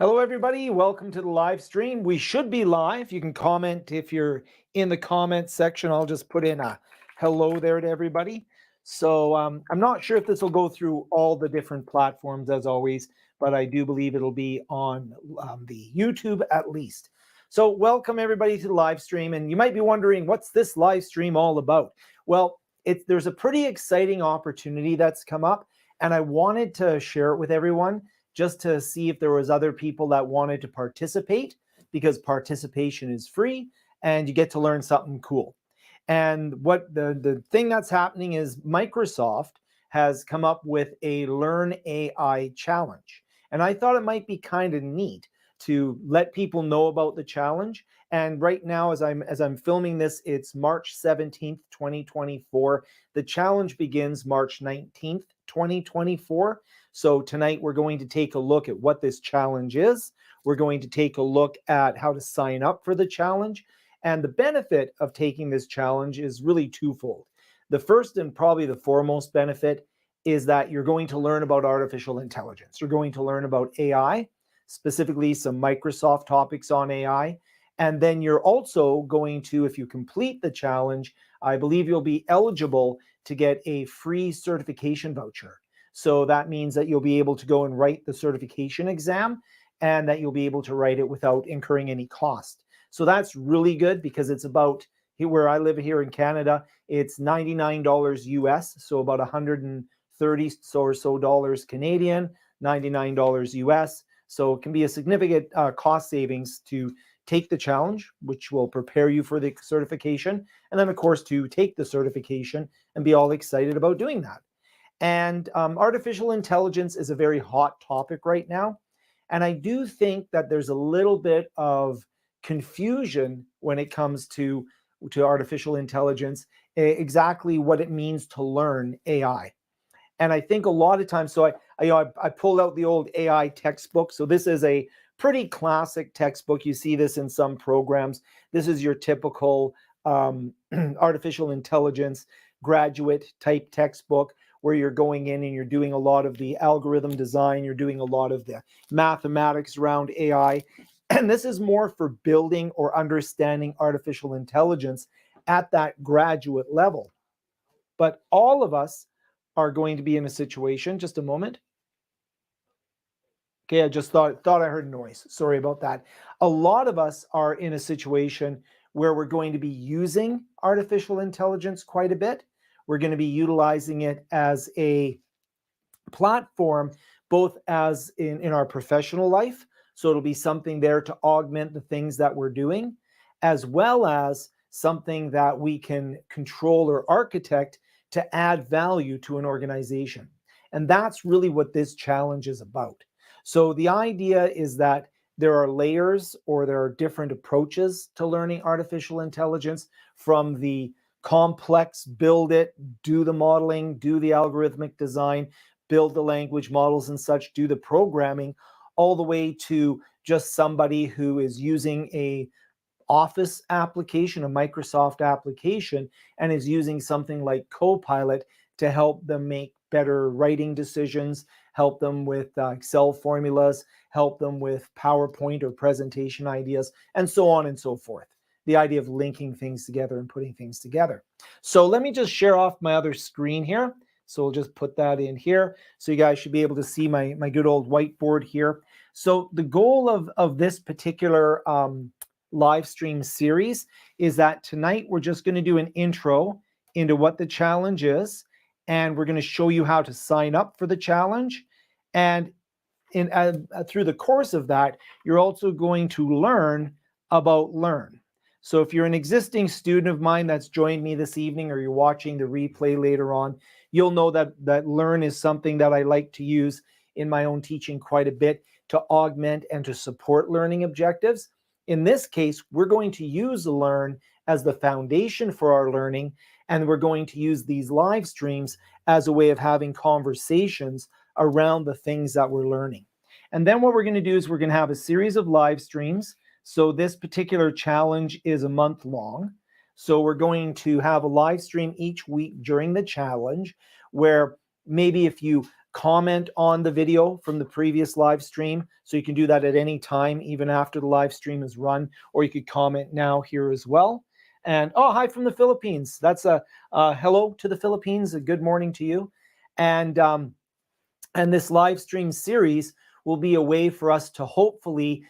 Hello, everybody. Welcome to the live stream. We should be live. You can comment if you're in the comment section. I'll just put in a hello there to everybody. So I'm not sure if this will go through all the different platforms as always, but I do believe it'll be on the YouTube at least. So welcome everybody to the live stream. And you might be wondering, what's this live stream all about? Well, there's a pretty exciting opportunity that's come up, and I wanted to share it with everyone just to see if there was other people that wanted to participate, because participation is free and you get to learn something cool. And what the thing that's happening is Microsoft has come up with a Learn AI challenge. And I thought it might be kind of neat to let people know about the challenge. And right now, as I'm filming this, it's March 17th, 2024. The challenge begins March 19th, 2024. So tonight we're going to take a look at what this challenge is. We're going to take a look at how to sign up for the challenge. And the benefit of taking this challenge is really twofold. The first and probably the foremost benefit is that you're going to learn about artificial intelligence. You're going to learn about AI, specifically some Microsoft topics on AI. And then you're also going to, if you complete the challenge, I believe you'll be eligible to get a free certification voucher. So that means that you'll be able to go and write the certification exam, and that you'll be able to write it without incurring any cost. So that's really good, because it's about, where I live here in Canada, it's $99 US, so about 130 or so dollars Canadian, $99 US. So it can be a significant cost savings to take the challenge, which will prepare you for the certification, and then of course to take the certification and be all excited about doing that. And artificial intelligence is a very hot topic right now. And I do think that there's a little bit of confusion when it comes to artificial intelligence, exactly what it means to learn AI. And I think a lot of times, so I pulled out the old AI textbook. So this is a pretty classic textbook. You see this in some programs. This is your typical artificial intelligence graduate type textbook, where you're going in and you're doing a lot of the algorithm design, you're doing a lot of the mathematics around AI. And this is more for building or understanding artificial intelligence at that graduate level. But all of us are going to be in a situation, just a moment. Okay, I just thought I heard noise. Sorry about that. A lot of us are in a situation where we're going to be using artificial intelligence quite a bit. We're going to be utilizing it as a platform, both as in our professional life. So it'll be something there to augment the things that we're doing, as well as something that we can control or architect to add value to an organization. And that's really what this challenge is about. So the idea is that there are layers, or there are different approaches to learning artificial intelligence, from the complex, build it, do the modeling, do the algorithmic design, build the language models and such, do the programming, all the way to just somebody who is using a Office application, a Microsoft application, and is using something like Copilot to help them make better writing decisions, help them with Excel formulas, help them with PowerPoint or presentation ideas, and so on and so forth. The idea of linking things together and putting things together. So let me just share off my other screen here. So we'll just put that in here. So you guys should be able to see my good old whiteboard here. So the goal of this particular live stream series is that tonight we're just going to do an intro into what the challenge is, and we're going to show you how to sign up for the challenge. And through the course of that, you're also going to learn about Learn. So if you're an existing student of mine that's joined me this evening, or you're watching the replay later on, you'll know that Learn is something that I like to use in my own teaching quite a bit to augment and to support learning objectives. In this case, we're going to use Learn as the foundation for our learning, and we're going to use these live streams as a way of having conversations around the things that we're learning. And then what we're going to do is we're going to have a series of live streams. So this particular challenge is a month long. So we're going to have a live stream each week during the challenge, where maybe if you comment on the video from the previous live stream. So you can do that at any time, even after the live stream is run, or you could comment now here as well. And oh, hi from the Philippines. That's a hello to the Philippines. A good morning to you. And this live stream series will be a way for us to hopefully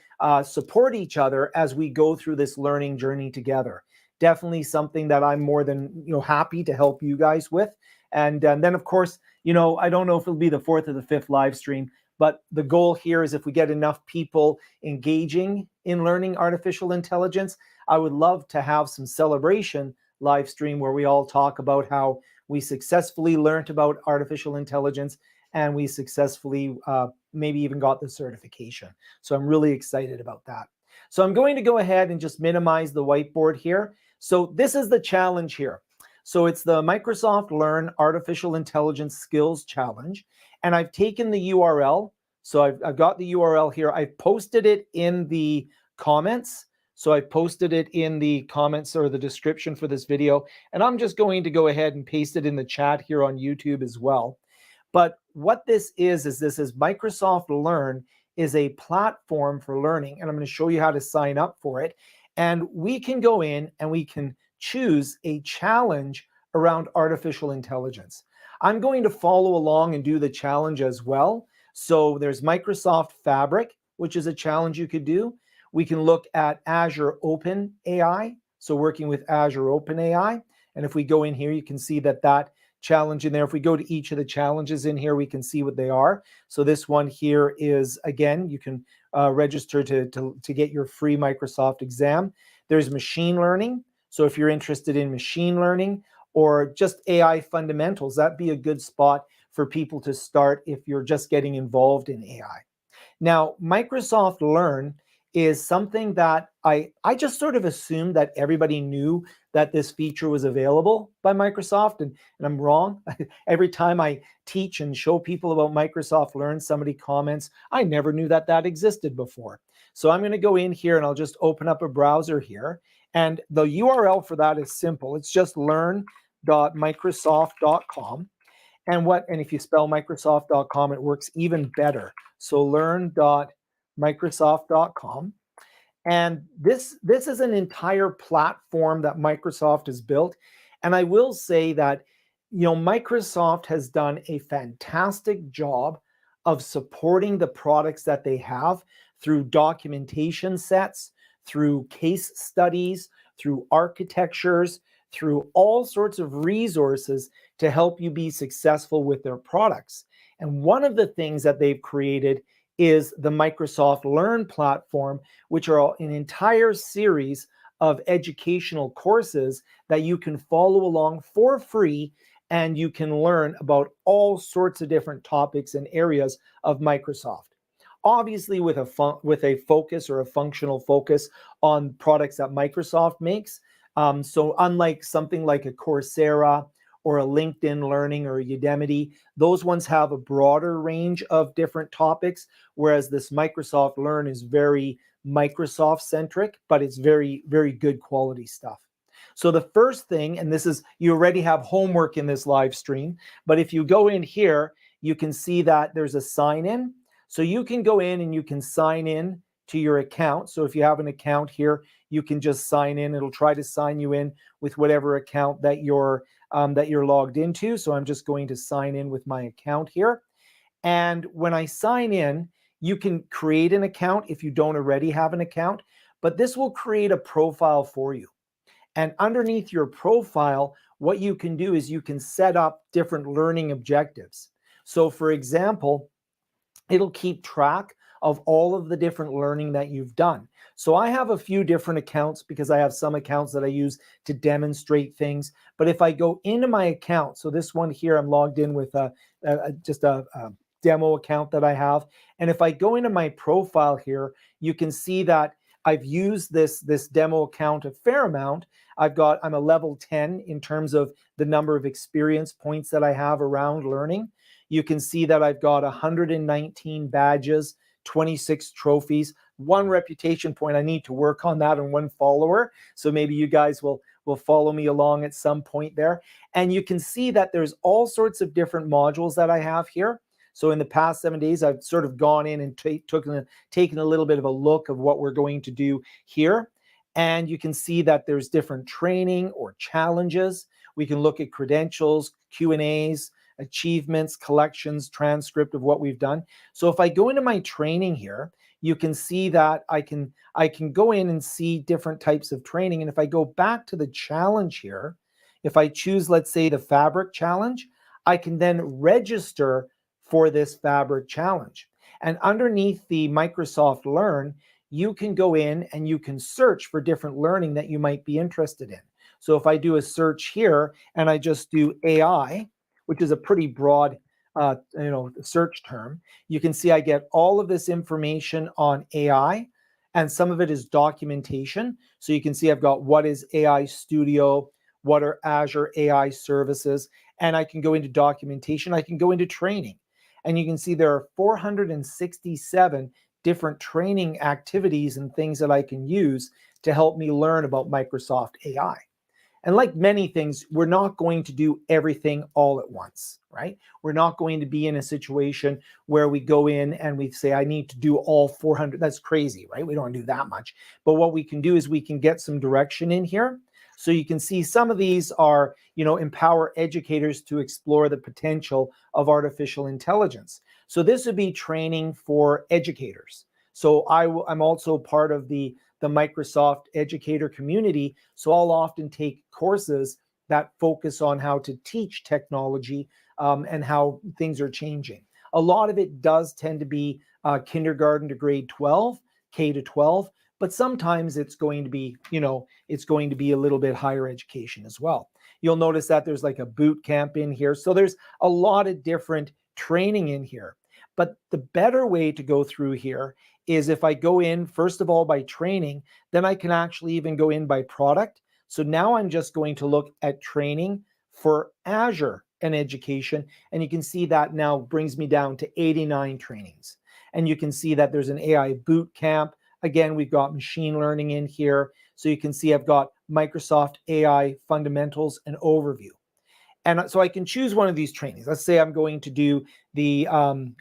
support each other as we go through this learning journey together. Definitely something that I'm more than happy to help you guys with. And then, of course, I don't know if it'll be the 4th or the 5th live stream, but the goal here is if we get enough people engaging in learning artificial intelligence, I would love to have some celebration live stream where we all talk about how we successfully learned about artificial intelligence and we successfully maybe even got the certification. So I'm really excited about that. So I'm going to go ahead and just minimize the whiteboard here. So this is the challenge here. So it's the Microsoft Learn Artificial Intelligence Skills Challenge. And I've taken the URL. So I've got the URL here. I've posted it in the comments. So I posted it in the comments or the description for this video. And I'm just going to go ahead and paste it in the chat here on YouTube as well. But what this is Microsoft Learn is a platform for learning. And I'm going to show you how to sign up for it. And we can go in and we can choose a challenge around artificial intelligence. I'm going to follow along and do the challenge as well. So there's Microsoft Fabric, which is a challenge you could do. We can look at Azure OpenAI, so working with Azure OpenAI. And if we go in here, you can see that challenge in there. If we go to each of the challenges in here, we can see what they are. So this one here is, again, you can register to get your free Microsoft exam. There's machine learning. So if you're interested in machine learning or just AI fundamentals, that'd be a good spot for people to start if you're just getting involved in AI. Now, Microsoft Learn is something that I just sort of assumed that everybody knew that this feature was available by Microsoft, and I'm wrong. Every time I teach and show people about Microsoft Learn, somebody comments, I never knew that existed before. So I'm going to go in here and I'll just open up a browser here. And the URL for that is simple. It's just learn.microsoft.com. And if you spell Microsoft.com, it works even better. So learn.microsoft.com. And this is an entire platform that Microsoft has built. And I will say that, Microsoft has done a fantastic job of supporting the products that they have through documentation sets, through case studies, through architectures, through all sorts of resources to help you be successful with their products. And one of the things that they've created is the Microsoft Learn platform, which are an entire series of educational courses that you can follow along for free, and you can learn about all sorts of different topics and areas of Microsoft. Obviously with a focus or a functional focus on products that Microsoft makes. So unlike something like a Coursera or a LinkedIn Learning or a Udemy, those ones have a broader range of different topics, whereas this Microsoft Learn is very Microsoft-centric, but it's very, very good quality stuff. So the first thing, and this is, you already have homework in this live stream, but if you go in here, you can see that there's a sign in. So you can go in and you can sign in to your account. So if you have an account here, you can just sign in. It'll try to sign you in with whatever account that you're logged into. So I'm just going to sign in with my account here. And when I sign in, you can create an account if you don't already have an account, but this will create a profile for you. And underneath your profile, what you can do is you can set up different learning objectives. So for example, it'll keep track of all of the different learning that you've done. So I have a few different accounts because I have some accounts that I use to demonstrate things. But if I go into my account, so this one here, I'm logged in with just a demo account that I have. And if I go into my profile here, you can see that I've used this demo account a fair amount. I'm a level 10 in terms of the number of experience points that I have around learning. You can see that I've got 119 badges, 26 trophies, 1 reputation point. I need to work on that, and 1 follower. So maybe you guys will follow me along at some point there. And you can see that there's all sorts of different modules that I have here. So in the past 7 days, I've sort of gone in and taken a little bit of a look of what we're going to do here. And you can see that there's different training or challenges. We can look at credentials, Q&As, achievements, collections, transcript of what we've done. So if I go into my training here, you can see that I can go in and see different types of training. And if I go back to the challenge here, if I choose, let's say, the fabric challenge, I can then register for this fabric challenge. And underneath the Microsoft Learn, you can go in and you can search for different learning that you might be interested in. So if I do a search here and I just do AI, which is a pretty broad search term, you can see I get all of this information on AI, and some of it is documentation. So you can see I've got what is AI Studio, what are Azure AI services, and I can go into documentation, I can go into training. And you can see there are 467 different training activities and things that I can use to help me learn about Microsoft AI. And like many things, we're not going to do everything all at once, right? We're not going to be in a situation where we go in and we say, I need to do all 400. That's crazy, right? We don't do that much. But what we can do is we can get some direction in here. So you can see some of these are, empower educators to explore the potential of artificial intelligence. So this would be training for educators. So I'm also part of the Microsoft educator community. So I'll often take courses that focus on how to teach technology and how things are changing. A lot of it does tend to be kindergarten to grade 12, K to 12, but sometimes it's going to be, it's going to be a little bit higher education as well. You'll notice that there's like a boot camp in here. So there's a lot of different training in here. But the better way to go through here is if I go in, first of all, by training, then I can actually even go in by product. So now I'm just going to look at training for Azure and education. And you can see that now brings me down to 89 trainings. And you can see that there's an AI boot camp. Again, we've got machine learning in here. So you can see I've got Microsoft AI fundamentals and overview. And so I can choose one of these trainings. Let's say I'm going to do the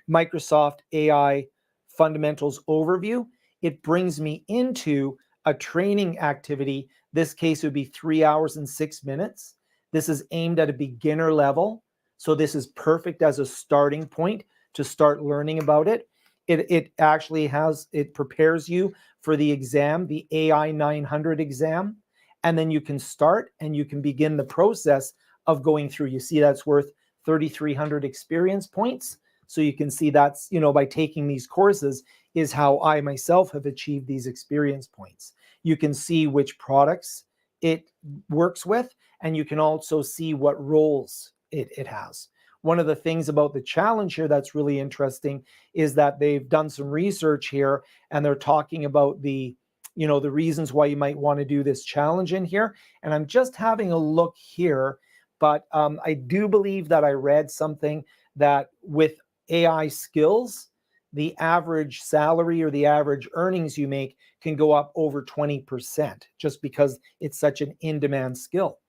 Microsoft AI fundamentals overview. It brings me into a training activity. This case would be 3 hours and 6 minutes. This is aimed at a beginner level. So this is perfect as a starting point to start learning about it. It actually it prepares you for the exam, the AI 900 exam. And then you can start and you can begin the process of going through. You see that's worth 3,300 experience points. So you can see that's, by taking these courses is how I myself have achieved these experience points. You can see which products it works with, and you can also see what roles it has. One of the things about the challenge here that's really interesting is that they've done some research here, and they're talking about the reasons why you might want to do this challenge in here. And I'm just having a look here, but I do believe that I read something that with AI skills, the average salary or the average earnings you make can go up over 20% just because it's such an in-demand skill.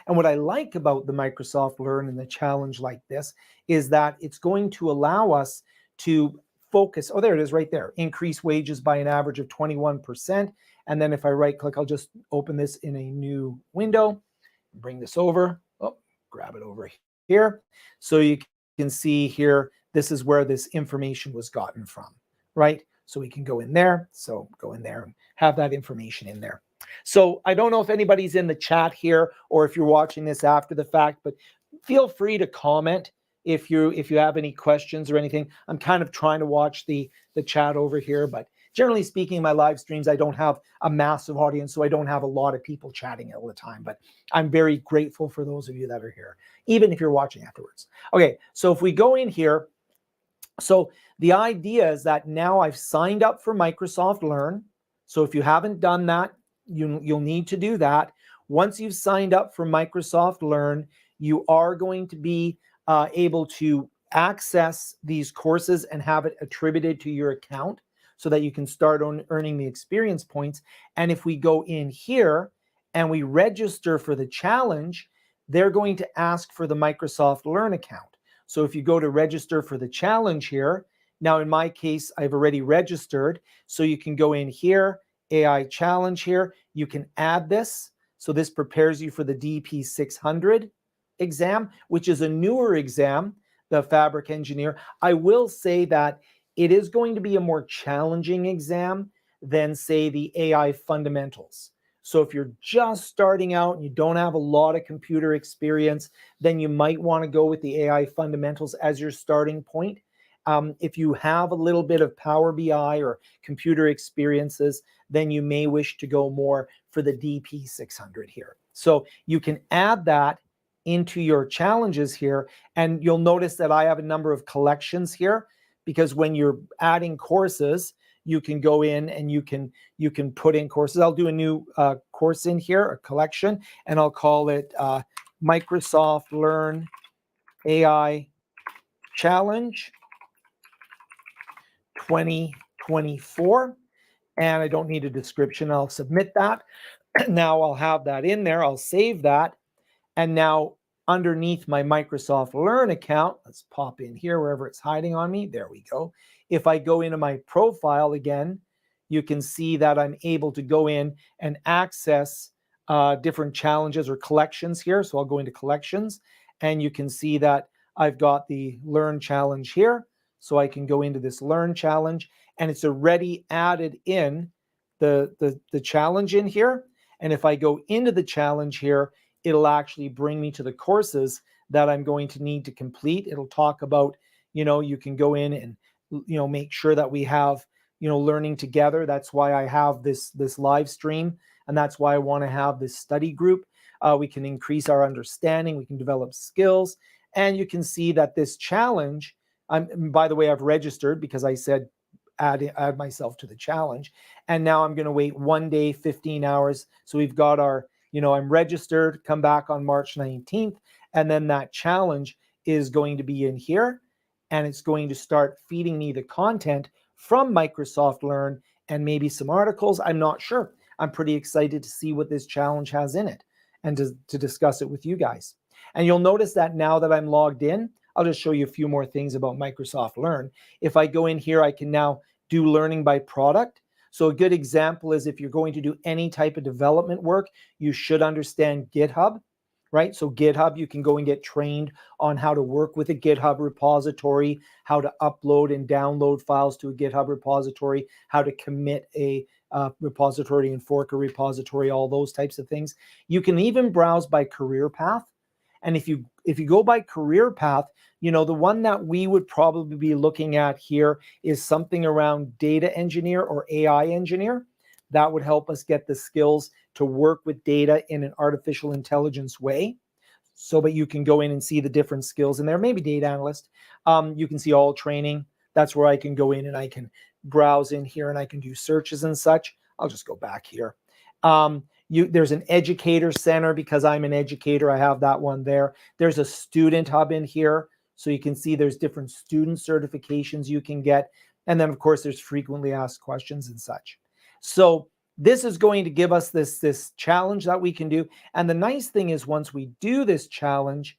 And what I like about the Microsoft Learn and the challenge like this is that it's going to allow us to focus. Oh, there it is right there. Increase wages by an average of 21%. And then if I right click, I'll just open this in a new window, bring this over. Oh, grab it over here. So you can see here, this is where this information was gotten from, right? So we can go in there. So go in there and have that information in there. So I don't know if anybody's in the chat here or if you're watching this after the fact, but feel free to comment if you have any questions or anything. I'm kind of trying to watch the chat over here, but generally speaking, in my live streams, I don't have a massive audience, so I don't have a lot of people chatting all the time, but I'm very grateful for those of you that are here, even if you're watching afterwards. Okay, so if we go in here, so the idea is that now I've signed up for Microsoft Learn. So if you haven't done that, you'll need to do that. Once you've signed up for Microsoft Learn, you are going to be able to access these courses and have it attributed to your account so that you can start earning the experience points. And if we go in here and we register for the challenge, they're going to ask for the Microsoft Learn account. So if you go to register for the challenge here, now in my case, I've already registered. So you can go in here, AI challenge here. You can add this. So this prepares you for the DP 600 exam, which is a newer exam, the fabric engineer. I will say that it is going to be a more challenging exam than, say, the AI fundamentals. So if you're just starting out and you don't have a lot of computer experience, then you might want to go with the AI fundamentals as your starting point. If you have a little bit of Power BI or computer experiences, then you may wish to go more for the DP 600 here. So you can add that into your challenges here, and you'll notice that I have a number of collections here, because when you're adding courses, you can go in and you can put in courses. I'll do a new course in here, a collection, and I'll call it Microsoft Learn AI Challenge 2024. And I don't need a description. I'll submit that. Now I'll have that in there. I'll save that. And now underneath my Microsoft Learn account, let's pop in here wherever it's hiding on me. There we go. If I go into my profile again, you can see that I'm able to go in and access different challenges or collections here. So I'll go into collections, and you can see that I've got the Learn Challenge here. So I can go into this Learn Challenge, and it's already added in the challenge in here. And if I go into the challenge here, it'll actually bring me to the courses that I'm going to need to complete. It'll talk about, you can go in and, make sure that we have, learning together. That's why I have this live stream. And that's why I want to have this study group. We can increase our understanding. We can develop skills. And you can see that this challenge, by the way, I've registered because I said add myself to the challenge. And now I'm going to wait 1 day, 15 hours. So we've got our, I'm registered, come back on March 19th. And then that challenge is going to be in here. And it's going to start feeding me the content from Microsoft Learn and maybe some articles. I'm not sure. I'm pretty excited to see what this challenge has in it and to discuss it with you guys. And you'll notice that now that I'm logged in, I'll just show you a few more things about Microsoft Learn. If I go in here, I can now do learning by product. So a good example is if you're going to do any type of development work, you should understand GitHub, right? So GitHub, you can go and get trained on how to work with a GitHub repository, how to upload and download files to a GitHub repository, how to commit a repository and fork a repository, all those types of things. You can even browse by career path. And if you go by career path, the one that we would probably be looking at here is something around data engineer or AI engineer. That would help us get the skills to work with data in an artificial intelligence way. So, but you can go in and see the different skills in there. Maybe data analyst. You can see all training. That's where I can go in and I can browse in here and I can do searches and such. I'll just go back here. There's an educator center because I'm an educator. I have that one there. There's a student hub in here. So you can see there's different student certifications you can get. And then, of course, there's frequently asked questions and such. So this is going to give us this challenge that we can do. And the nice thing is once we do this challenge,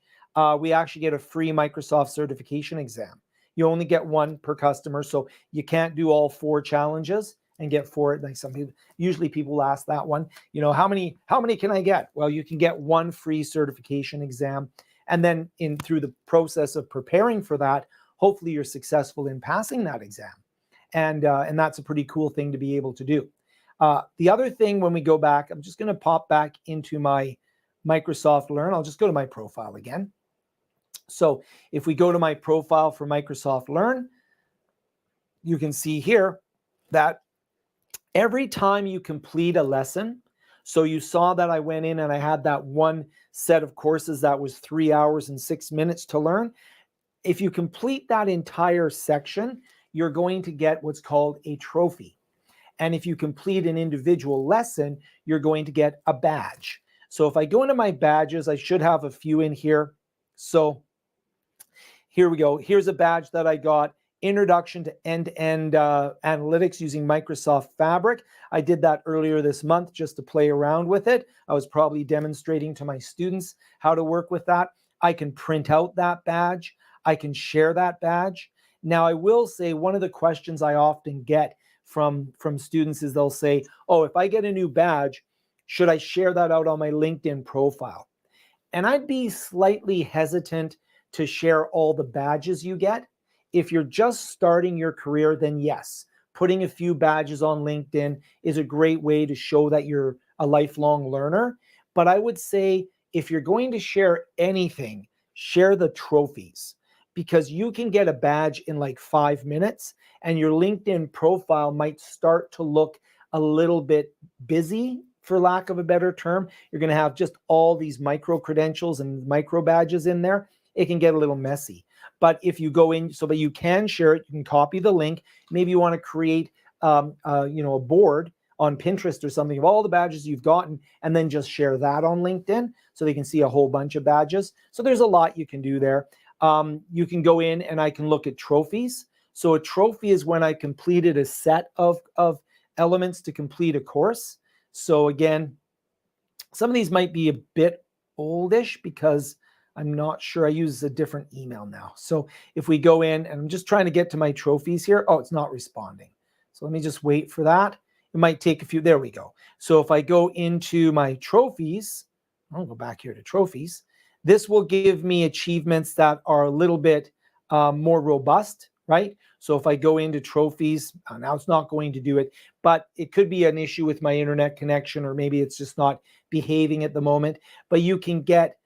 we actually get a free Microsoft certification exam. You only get one per customer. So you can't do all 4 challenges and get 4. Like some people, usually people ask that one, how many can I get? Well, you can get 1 free certification exam. And then through the process of preparing for that, hopefully you're successful in passing that exam. And that's a pretty cool thing to be able to do. The other thing when we go back, I'm just going to pop back into my Microsoft Learn. I'll just go to my profile again. So if we go to my profile for Microsoft Learn, you can see here that every time you complete a lesson, so you saw that I went in and I had that one set of courses that was 3 hours and 6 minutes to learn. If you complete that entire section, you're going to get what's called a trophy. And if you complete an individual lesson, you're going to get a badge. So if I go into my badges, I should have a few in here. So here we go. Here's a badge that I got. Introduction to end-to-end analytics using Microsoft Fabric. I did that earlier this month just to play around with it. I was probably demonstrating to my students how to work with that. I can print out that badge. I can share that badge. Now, I will say one of the questions I often get from students is they'll say, oh, if I get a new badge, should I share that out on my LinkedIn profile? And I'd be slightly hesitant to share all the badges you get. If you're just starting your career, then yes, putting a few badges on LinkedIn is a great way to show that you're a lifelong learner. But I would say if you're going to share anything, share the trophies, because you can get a badge in like 5 minutes and your LinkedIn profile might start to look a little bit busy, for lack of a better term. You're going to have just all these micro credentials and micro badges in there. It can get a little messy. But if you go in so that you can share it, you can copy the link. Maybe you want to create a board on Pinterest or something of all the badges you've gotten, and then just share that on LinkedIn so they can see a whole bunch of badges. So there's a lot you can do there. You can go in and I can look at trophies. So a trophy is when I completed a set of elements to complete a course. So again, some of these might be a bit oldish because I'm not sure. I use a different email now. So if we go in, and I'm just trying to get to my trophies here. Oh, it's not responding. So let me just wait for that. It might take a few. There we go. So if I go into my trophies, I'll go back here to trophies. This will give me achievements that are a little bit more robust, right? So if I go into trophies, now it's not going to do it, but it could be an issue with my internet connection, or maybe it's just not behaving at the moment. But you can get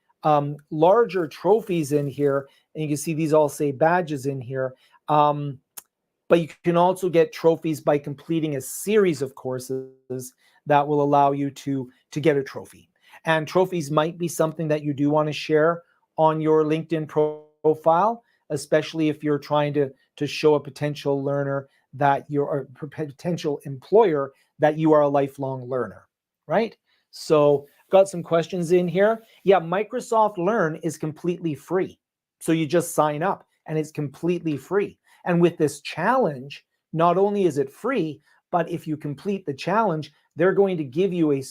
larger trophies in here, and you can see these all say badges in here. But you can also get trophies by completing a series of courses that will allow you to get a trophy. And trophies might be something that you do want to share on your LinkedIn profile, especially if you're trying to show a potential learner that you're a potential employer that you are a lifelong learner, right? So got some questions in here. Yeah, Microsoft Learn is completely free. So you just sign up and it's completely free. And with this challenge, not only is it free, but if you complete the challenge, they're going to give you a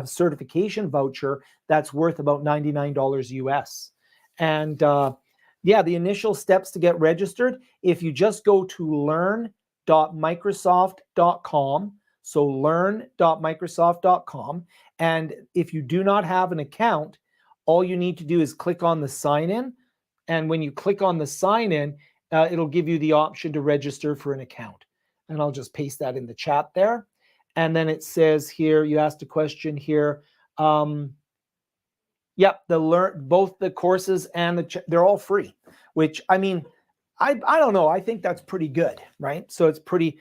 certification voucher that's worth about $99 US. And yeah, the initial steps to get registered, if you just go to learn.microsoft.com, so learn.microsoft.com, and if you do not have an account, all you need to do is click on the sign in. And when you click on the sign in, it'll give you the option to register for an account. And I'll just paste that in the chat there. And then it says here, you asked a question here. Yep, both the courses and they're all free, which I mean, I don't know. I think that's pretty good, right? So it's pretty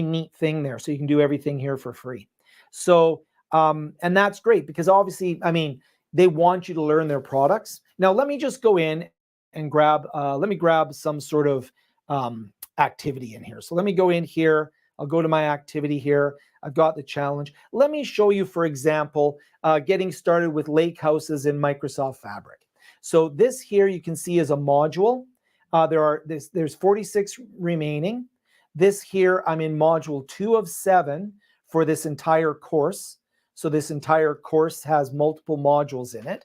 neat thing there. So you can do everything here for free. So and that's great because obviously, I mean, they want you to learn their products. Now let me just go in and grab some sort of activity in here. So let me go in here. I'll go to my activity here. I've got the challenge. Let me show you, for example, getting started with lake houses in Microsoft Fabric. So this here you can see is a module. There's 46 remaining. This here, I'm in module 2 of 7 for this entire course. So this entire course has multiple modules in it.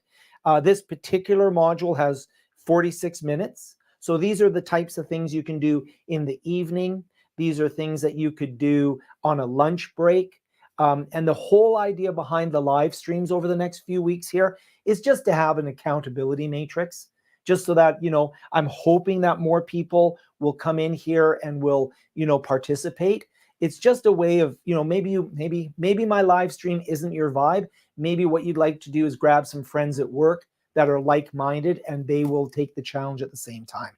This particular module has 46 minutes. So these are the types of things you can do in the evening. These are things that you could do on a lunch break. And the whole idea behind the live streams over the next few weeks here is just to have an accountability matrix, just so that, you know, I'm hoping that more people will come in here and will, you know, participate. It's just a way of, you know, maybe my live stream isn't your vibe. Maybe what you'd like to do is grab some friends at work that are like-minded and they will take the challenge at the same time.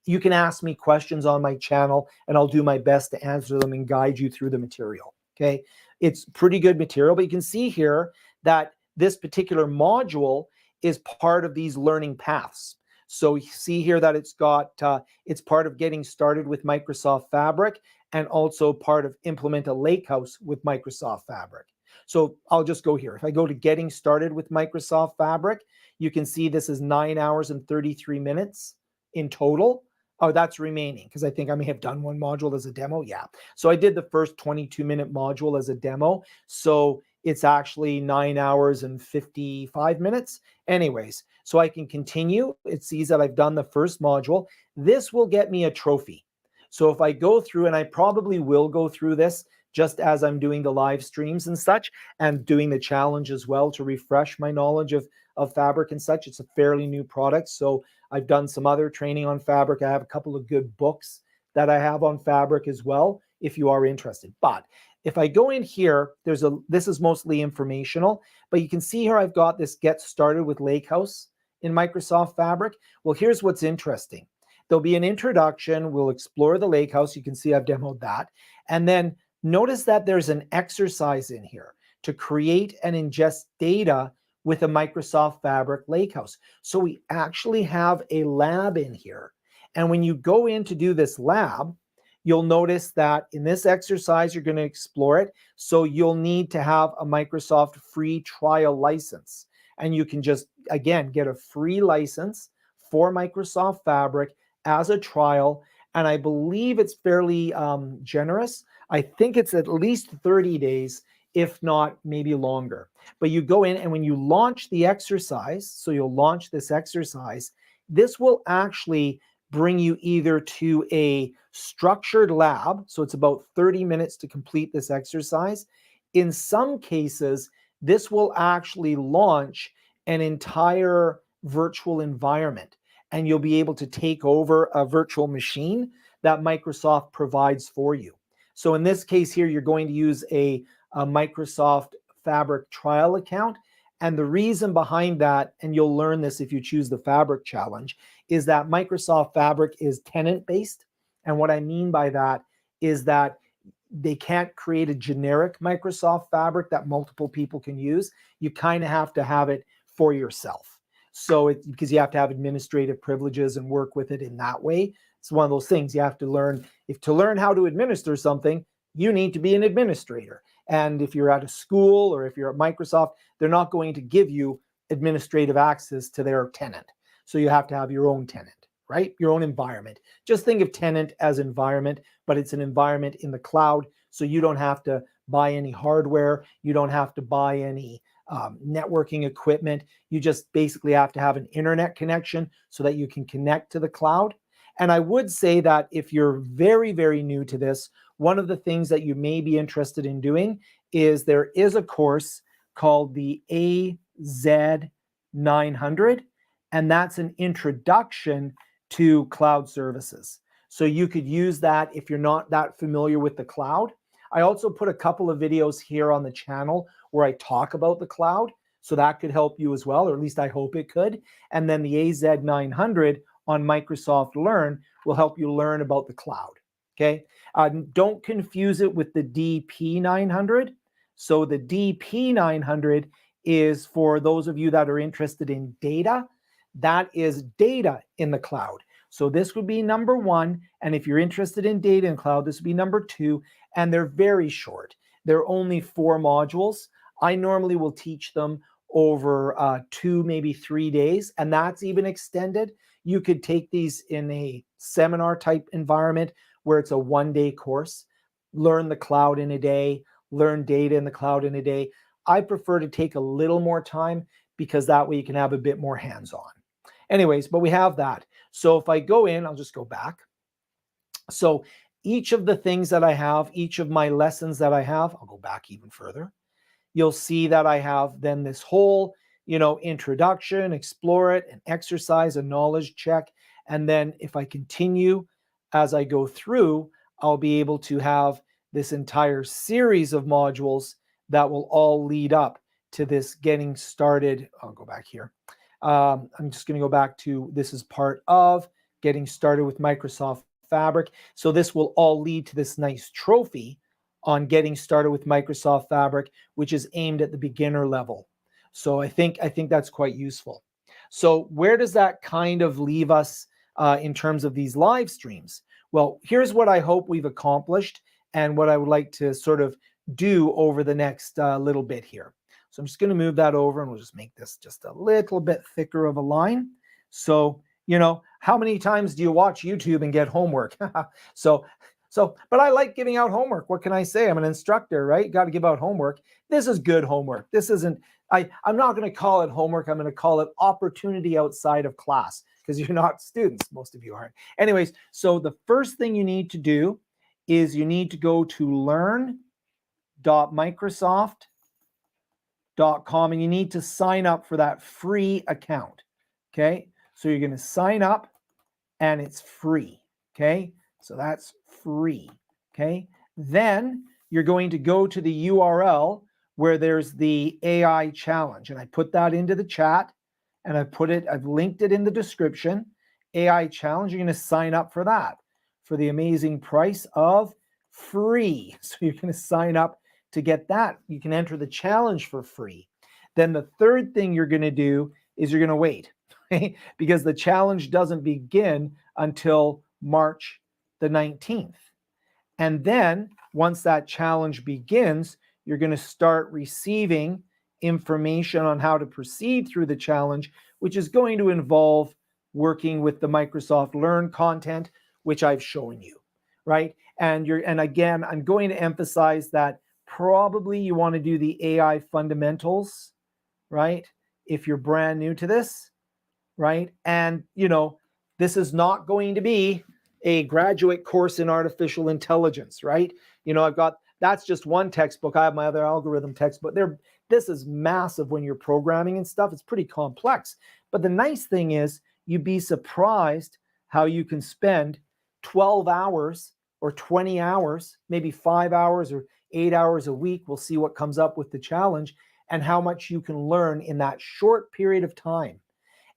You can ask me questions on my channel and I'll do my best to answer them and guide you through the material. Okay. It's pretty good material, but you can see here that this particular module is part of these learning paths. So you see here that it's part of getting started with Microsoft Fabric and also part of implement a lakehouse with Microsoft Fabric. So I'll just go here. If I go to getting started with Microsoft Fabric, you can see this is 9 hours and 33 minutes in total. Oh, that's remaining because I think I may have done one module as a demo. Yeah. So I did the first 22-minute module as a demo. So it's actually 9 hours and 55 minutes. Anyways, So I can continue. It sees that I've done the first module. This will get me a trophy. So if I go through, and I probably will go through this just as I'm doing the live streams and such, and doing the challenge as well to refresh my knowledge of Fabric and such. It's a fairly new product. So I've done some other training on Fabric. I have a couple of good books that I have on Fabric as well, if you are interested. But if I go in here, this is mostly informational, but you can see here I've got this Get Started with Lakehouse in Microsoft Fabric. Well, here's what's interesting. There'll be an introduction. We'll explore the Lakehouse. You can see I've demoed that. And then notice that there's an exercise in here to create and ingest data with a Microsoft Fabric Lakehouse. So we actually have a lab in here. And when you go in to do this lab, you'll notice that in this exercise, you're going to explore it. So you'll need to have a Microsoft free trial license. And you can just, again, get a free license for Microsoft Fabric as a trial. And I believe it's fairly generous. I think it's at least 30 days, if not maybe longer. But you go in, and when you launch the exercise, so you'll launch this exercise, this will actually bring you either to a structured lab. So it's about 30 minutes to complete this exercise. In some cases, this will actually launch an entire virtual environment, and you'll be able to take over a virtual machine that Microsoft provides for you. So in this case here, you're going to use a Microsoft Fabric trial account. And the reason behind that, and you'll learn this if you choose the Fabric Challenge, is that Microsoft Fabric is tenant-based. And what I mean by that is that they can't create a generic Microsoft Fabric that multiple people can use. You kind of have to have it for yourself. So because you have to have administrative privileges and work with it in that way. It's one of those things you have to learn. If to learn how to administer something, you need to be an administrator. And if you're at a school or if you're at Microsoft, they're not going to give you administrative access to their tenant. So you have to have your own tenant, right? Your own environment. Just think of tenant as environment, but it's an environment in the cloud. So you don't have to buy any hardware. You don't have to buy any networking equipment. You just basically have to have an internet connection so that you can connect to the cloud. And I would say that if you're very, very new to this, one of the things that you may be interested in doing is there is a course called the AZ900, and that's an introduction to cloud services. So you could use that if you're not that familiar with the cloud. I also put a couple of videos here on the channel where I talk about the cloud. So that could help you as well, or at least I hope it could. And then the AZ900 on Microsoft Learn will help you learn about the cloud. Okay. Don't confuse it with the DP900. So the DP900 is for those of you that are interested in data. That is data in the cloud. So this would be number one. And if you're interested in data in cloud, this would be number two. And they're very short. They're only 4 modules. I normally will teach them over 2, maybe 3 days. And that's even extended. You could take these in a seminar type environment where it's a 1-day course, learn the cloud in a day, learn data in the cloud in a day. I prefer to take a little more time because that way you can have a bit more hands-on. Anyways, but we have that. So if I go in, I'll just go back. So each of the things that I have, each of my lessons that I have, I'll go back even further. You'll see that I have then this whole, introduction, explore it, an exercise, a knowledge check. And then if I continue as I go through, I'll be able to have this entire series of modules that will all lead up to this getting started. I'll go back here. I'm just going to go back to this is part of getting started with Microsoft Fabric. So this will all lead to this nice trophy on getting started with Microsoft Fabric, which is aimed at the beginner level. So I think that's quite useful. So where does that kind of leave us in terms of these live streams? Well, here's what I hope we've accomplished and what I would like to sort of do over the next little bit here. So I'm just going to move that over and we'll just make this just a little bit thicker of a line. So, how many times do you watch YouTube and get homework? But I like giving out homework. What can I say? I'm an instructor, right? Got to give out homework. This is good homework. This isn't, I'm not going to call it homework. I'm going to call it opportunity outside of class, because you're not students. Most of you aren't. Anyways, so the first thing you need to do is you need to go to learn.microsoft.com and you need to sign up for that free account. Okay, so you're going to sign up and it's free. Okay, so that's free. Okay, then you're going to go to the URL where there's the AI challenge, and I put that into the chat, and I've linked it in the description. AI challenge, you're going to sign up for that for the amazing price of free. So you're going to sign up to get that. You can enter the challenge for free. Then the third thing you're going to do is you're going to wait, okay? Because the challenge doesn't begin until March the 19th. And then once that challenge begins, you're going to start receiving information on how to proceed through the challenge, which is going to involve working with the Microsoft Learn content, which I've shown you, right? And again, I'm going to emphasize that probably you want to do the AI fundamentals, right? If you're brand new to this, right? And, this is not going to be a graduate course in artificial intelligence, right? That's just one textbook. I have my other algorithm textbook. This is massive when you're programming and stuff. It's pretty complex. But the nice thing is you'd be surprised how you can spend 12 hours or 20 hours, maybe 5 hours or 8 hours a week. We'll see what comes up with the challenge and how much you can learn in that short period of time.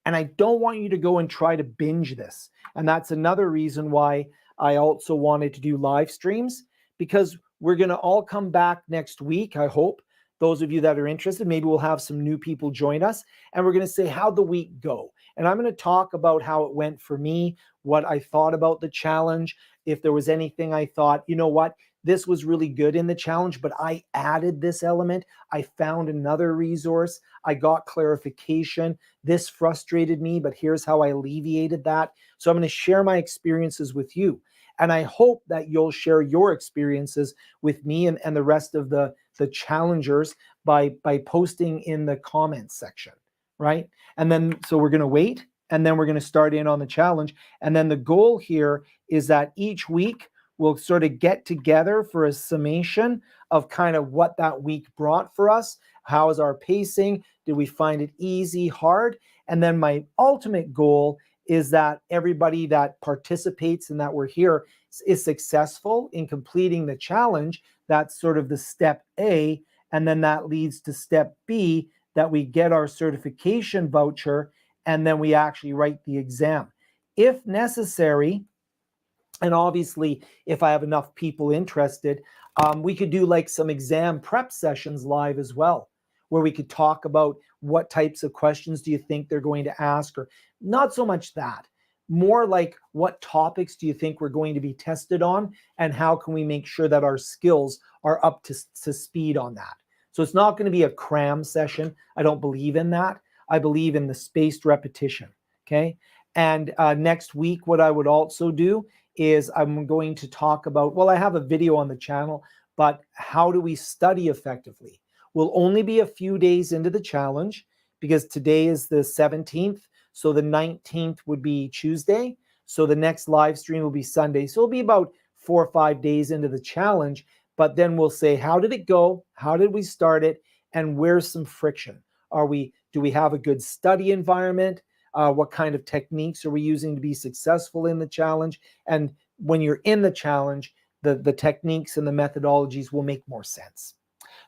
And I don't want you to go and try to binge this. And that's another reason why I also wanted to do live streams, because we're going to all come back next week. I hope those of you that are interested, maybe we'll have some new people join us, and we're going to say, how'd the week go? And I'm going to talk about how it went for me, what I thought about the challenge, if there was anything I thought, you know what, this was really good in the challenge, but I added this element. I found another resource. I got clarification. This frustrated me, but here's how I alleviated that. So I'm going to share my experiences with you. And I hope that you'll share your experiences with me and the rest of the challengers by posting in the comments section, right? And then, so we're going to wait, and then we're going to start in on the challenge. And then the goal here is that each week we'll sort of get together for a summation of kind of what that week brought for us. How is our pacing? Did we find it easy, hard? And then my ultimate goal is that everybody that participates and that we're here is successful in completing the challenge. That's sort of the step A. And then that leads to step B, that we get our certification voucher and then we actually write the exam. If necessary, and obviously, if I have enough people interested, we could do like some exam prep sessions live as well, where we could talk about what types of questions do you think they're going to ask, or not so much that, more like what topics do you think we're going to be tested on, and how can we make sure that our skills are up to speed on that. So it's not going to be a cram session. I don't believe in that. I believe in the spaced repetition, okay? And next week, what I would also do is I'm going to talk about, well, I have a video on the channel, but how do we study effectively? We'll only be a few days into the challenge, because today is the 17th. So the 19th would be Tuesday. So the next live stream will be Sunday. So it'll be about 4 or 5 days into the challenge. But then we'll say, how did it go? How did we start it? And where's some friction? Do we have a good study environment? What kind of techniques are we using to be successful in the challenge? And when you're in the challenge, the techniques and the methodologies will make more sense.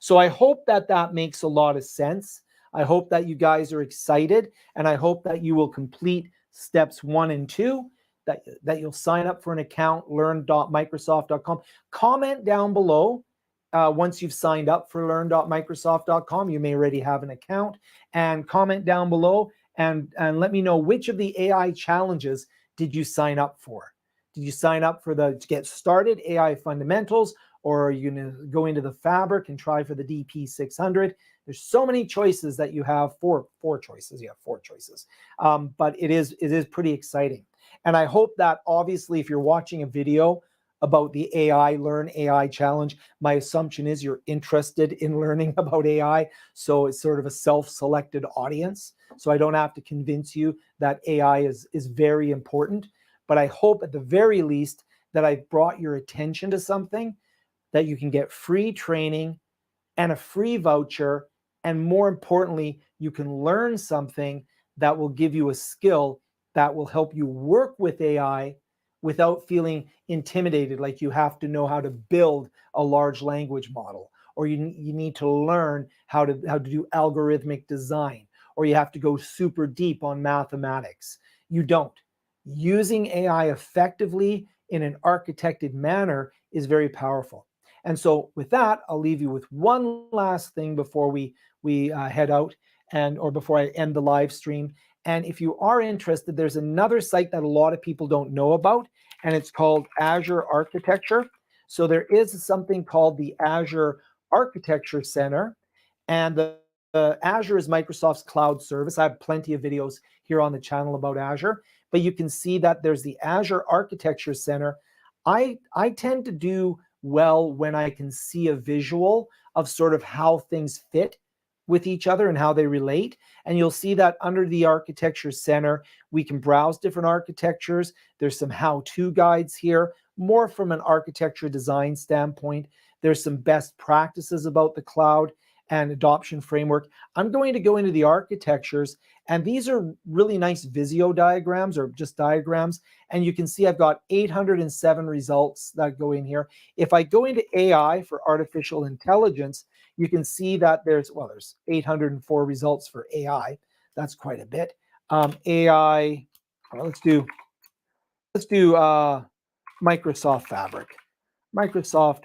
So I hope that makes a lot of sense. I hope that you guys are excited, and I hope that you will complete steps 1 and 2, that you'll sign up for an account, learn.microsoft.com. Comment down below. Once you've signed up for learn.microsoft.com, you may already have an account, and comment down below and let me know which of the AI challenges did you sign up for. Did you sign up for to get started, AI fundamentals, or are you going to go into the fabric and try for the DP600? There's so many choices that you have. Four choices. You have 4 choices. But it is pretty exciting. And I hope that, obviously, if you're watching a video, about the AI Learn AI Challenge. My assumption is you're interested in learning about AI. So it's sort of a self-selected audience. So I don't have to convince you that AI is very important. But I hope at the very least that I've brought your attention to something that you can get free training and a free voucher. And more importantly, you can learn something that will give you a skill that will help you work with AI without feeling intimidated, like you have to know how to build a large language model, or you need to learn how to do algorithmic design, or you have to go super deep on mathematics. You don't. Using AI effectively in an architected manner is very powerful. And so with that, I'll leave you with one last thing before we head out, or before I end the live stream. And if you are interested, there's another site that a lot of people don't know about, and it's called Azure Architecture. So there is something called the Azure Architecture Center, and the Azure is Microsoft's cloud service. I have plenty of videos here on the channel about Azure, but you can see that there's the Azure Architecture Center. I tend to do well when I can see a visual of sort of how things fit with each other and how they relate. And you'll see that under the Architecture Center, we can browse different architectures. There's some how-to guides here, more from an architecture design standpoint. There's some best practices about the cloud and adoption framework. I'm going to go into the architectures, and these are really nice Visio diagrams, or just diagrams. And you can see I've got 807 results that go in here. If I go into AI for artificial intelligence, you can see that there's 804 results for AI. That's quite a bit. AI, let's do Microsoft Fabric. Microsoft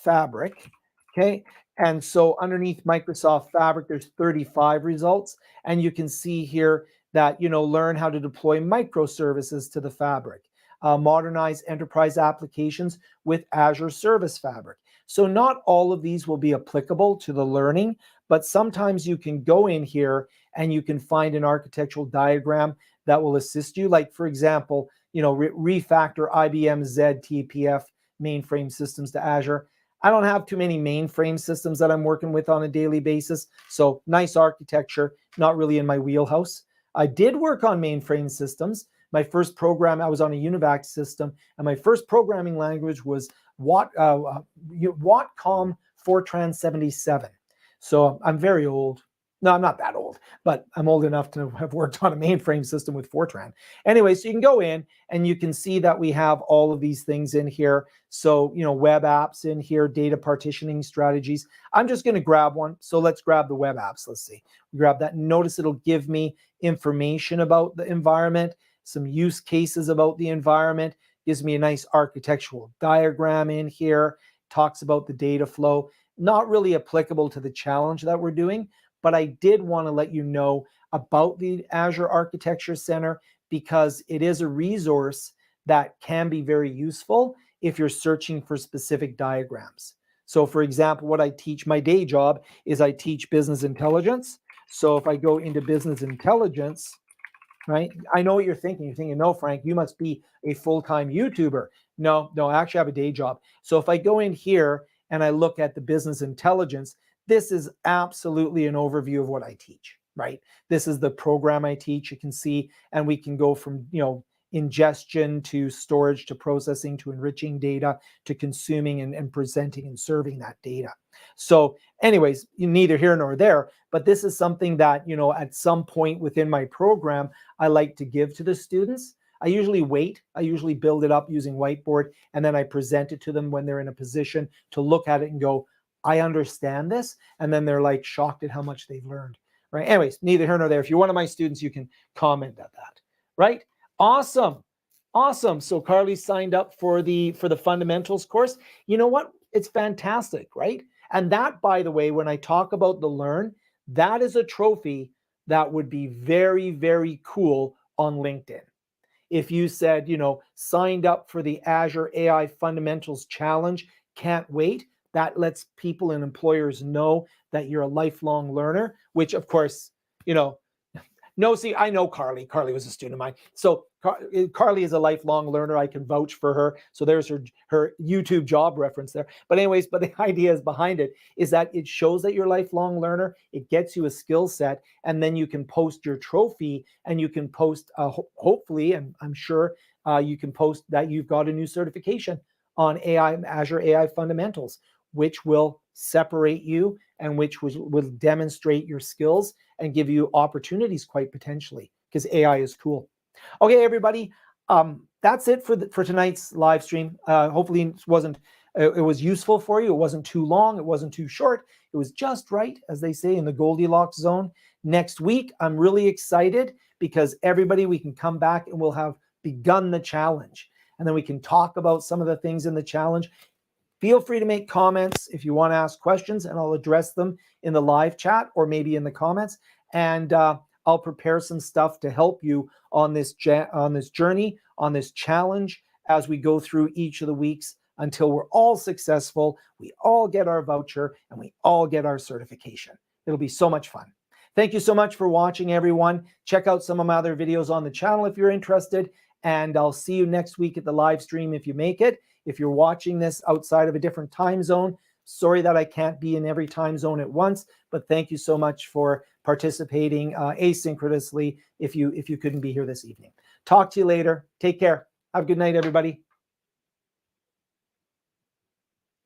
Fabric, okay? And so underneath Microsoft Fabric, there's 35 results. And you can see here that, learn how to deploy microservices to the Fabric, modernize enterprise applications with Azure Service Fabric. So not all of these will be applicable to the learning, but sometimes you can go in here and you can find an architectural diagram that will assist you. Like, for example, refactor IBM Z TPF mainframe systems to Azure. I don't have too many mainframe systems that I'm working with on a daily basis. So nice architecture, not really in my wheelhouse. I did work on mainframe systems. My first program, I was on a UNIVAC system, and my first programming language was Whatcom Fortran 77. So I'm very old. No, I'm not that old, but I'm old enough to have worked on a mainframe system with Fortran. Anyway, so you can go in and you can see that we have all of these things in here. So, web apps in here, data partitioning strategies. I'm just going to grab one. So let's grab the web apps. Let's see. Grab that. Notice it'll give me information about the environment, some use cases about the environment, gives me a nice architectural diagram in here, talks about the data flow. Not really applicable to the challenge that we're doing, but I did want to let you know about the Azure Architecture Center because it is a resource that can be very useful if you're searching for specific diagrams. So for example, what I teach, my day job is I teach business intelligence. So if I go into business intelligence, right? I know what you're thinking. You're thinking, no, Frank, you must be a full-time YouTuber. No, I actually have a day job. So if I go in here and I look at the business intelligence, this is absolutely an overview of what I teach, right? This is the program I teach. You can see, and we can go from, ingestion to storage to processing to enriching data to consuming and presenting and serving that data. So anyways, neither here nor there, but this is something that, at some point within my program, I like to give to the students. I usually wait. I usually build it up using Whiteboard, and then I present it to them when they're in a position to look at it and go, I understand this. And then they're like shocked at how much they've learned, right? Anyways, neither here nor there. If you're one of my students, you can comment at that, right? Awesome. So Carly signed up for the fundamentals course. You know what? It's fantastic, right? And that, by the way, when I talk about the learn, that is a trophy that would be very, very cool on LinkedIn. If you said, signed up for the Azure AI Fundamentals Challenge, can't wait. That lets people and employers know that you're a lifelong learner, which of course, No, see, I know Carly. Carly was a student of mine. So Carly is a lifelong learner. I can vouch for her. So there's her YouTube job reference there. But anyways, but the idea is behind it is that it shows that you're a lifelong learner. It gets you a skill set, and then you can post your trophy, and you can post, hopefully, and I'm sure you can post that you've got a new certification on Azure AI fundamentals, which will separate you and which will demonstrate your skills and give you opportunities quite potentially, because AI is cool. Okay, everybody, that's it for tonight's live stream. Hopefully it was useful for you. It wasn't too long. It wasn't too short. It was just right, as they say, in the Goldilocks zone. Next week, I'm really excited because everybody, we can come back and we'll have begun the challenge. And then we can talk about some of the things in the challenge. Feel free to make comments if you want to ask questions, and I'll address them in the live chat or maybe in the comments. And I'll prepare some stuff to help you on this journey, on this challenge, as we go through each of the weeks until we're all successful, we all get our voucher, and we all get our certification. It'll be so much fun. Thank you so much for watching, everyone. Check out some of my other videos on the channel if you're interested, and I'll see you next week at the live stream if you make it. If you're watching this outside of a different time zone, sorry that I can't be in every time zone at once, but thank you so much for participating asynchronously if you couldn't be here this evening. Talk to you later. Take care. Have a good night, everybody.